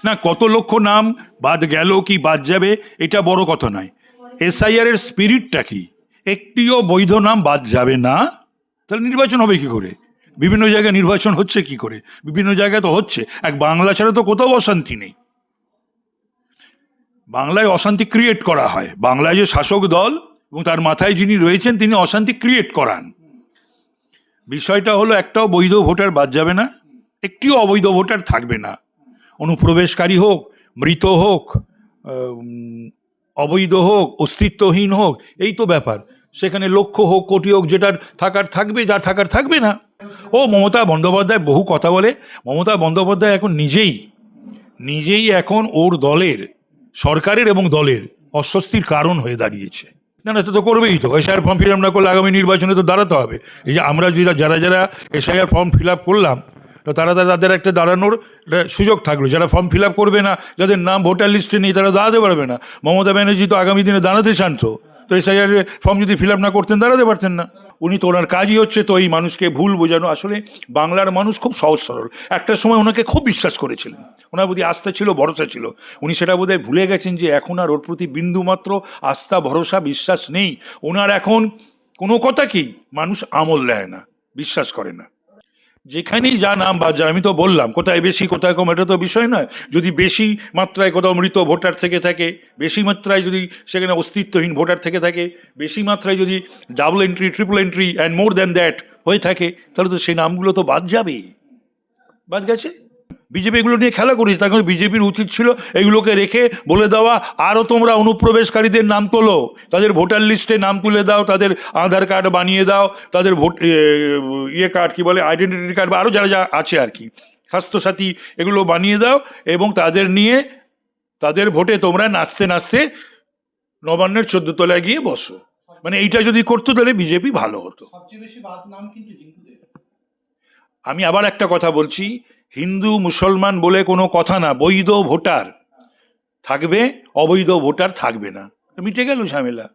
না কত লক্ষ নাম বাদ গেল কি বাদ যাবে এটা বড় কথা নয়, এসআইআর এর স্পিরিটটা কি, একটিও বৈধ নাম বাদ যাবে না, তাহলে নির্বাচন হবে কি করে? বিভিন্ন জায়গায় নির্বাচন হচ্ছে কি করে? বিভিন্ন জায়গায় তো হচ্ছে, এক বাংলা ছাড়া তো কোথাও অশান্তি নেই। বাংলায় অশান্তি ক্রিয়েট করা হয়, বাংলায় যে শাসক দল এবং তার মাথায় যিনি রয়েছেন তিনি অশান্তি ক্রিয়েট করান। বিষয়টা হলো একটাও বৈধ ভোটার বাদ যাবে না, একটিও অবৈধ ভোটার থাকবে না। অনুপ্রবেশকারী হোক, মৃত হোক, অবৈধ হোক, অস্তিত্বহীন হোক, এই তো ব্যাপার। সেখানে লক্ষ হোক, কোটি হোক, যেটার থাকার থাকবে, যার থাকার থাকবে না। ও মমতা বন্দ্যোপাধ্যায় বহু কথা বলে, মমতা বন্দ্যোপাধ্যায় এখন নিজেই এখন ওর দলের, সরকারের এবং দলের অস্বস্তির কারণ হয়ে দাঁড়িয়েছে। না না, তো করবেই তো, এসআইআর ফর্ম ফিল আপ না করলে আগামী নির্বাচনে তো দাঁড়াতে হবে। এই যে আমরা যারা এসআইআর ফর্ম ফিল আপ করলাম, তো তাদের একটা দাঁড়ানোর সুযোগ থাকলো। যারা ফর্ম ফিল আপ করবে না, যাদের নাম ভোটার লিস্টে নেই, তারা দাঁড়াতে পারবে না। মমতা ব্যানার্জি তো আগামী দিনে দাঁড়াতে চান, তো এসআইআর ফর্ম যদি ফিল আপ না করতেন দাঁড়াতে পারতেন না। উনি তো ওনার কাজই হচ্ছে তো এই মানুষকে ভুল বোঝানো। আসলে বাংলার মানুষ খুব সহজ সরল, একটা সময় ওনাকে খুব বিশ্বাস করেছিলেন, ওনার প্রতি আস্থা ছিল, ভরসা ছিল। উনি সেটা বোধহয় ভুলে গেছেন যে এখন আর ওর প্রতি বিন্দুমাত্র আস্থা, ভরসা, বিশ্বাস নেই। ওনার এখন কোনো কথাকেই মানুষ আমল দেয় না, বিশ্বাস করে না। যেখানেই যা নাম বাদ যায়, আমি তো বললাম কোথায় বেশি কোথায় কম, এটা তো বিষয় নয়। যদি বেশি মাত্রায় কোথাও মৃত ভোটার থেকে থাকে, বেশি মাত্রায় যদি সেখানে অস্তিত্বহীন ভোটার থেকে থাকে, বেশি মাত্রায় যদি double entry, triple entry and more than that হয়ে থাকে, তাহলে তো সেই নামগুলো তো বাদ যাবে, বাদ গেছে। বিজেপি এগুলো নিয়ে খেলা করেছে, তার কারণে বিজেপির উচিত ছিল এগুলোকে রেখে বলে দেওয়া, আরও তোমরা অনুপ্রবেশকারীদের নাম তোলো, তাদের ভোটার লিস্টে নাম তুলে দাও, তাদের আধার কার্ড বানিয়ে দাও, তাদের কার্ড কী বলে, আইডেন্টিটি কার্ড বা আরও যারা যা আছে আর কি, স্বাস্থ্যসাথী, এগুলো বানিয়ে দাও এবং তাদের নিয়ে তাদের ভোটে তোমরা নাচতে নাচতে নবান্নের 14 তলায় গিয়ে বসো। মানে এইটা যদি করতো তাহলে বিজেপি ভালো হতো। আমি আবার একটা কথা বলছি, হিন্দু মুসলমান বলে কোনো কথা না, বৈধ ভোটার থাকবে, অবৈধ ভোটার থাকবে না, মিটে গেল ঝামেলা।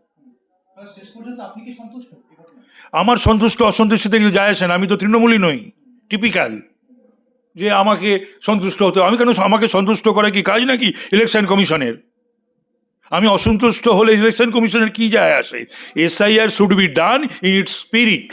আমার সন্তুষ্ট অসন্তুষ্টিতে কিছু যায় আসে না, আমি তো তৃণমূলই নই, টিপিক্যাল যে আমাকে সন্তুষ্ট হতে, আমি কেন, আমাকে সন্তুষ্ট করা কি কাজ নাকি ইলেকশন কমিশনের? আমি অসন্তুষ্ট হলে ইলেকশন কমিশনের কি যায় আসে? SIR should be done in it's spirit.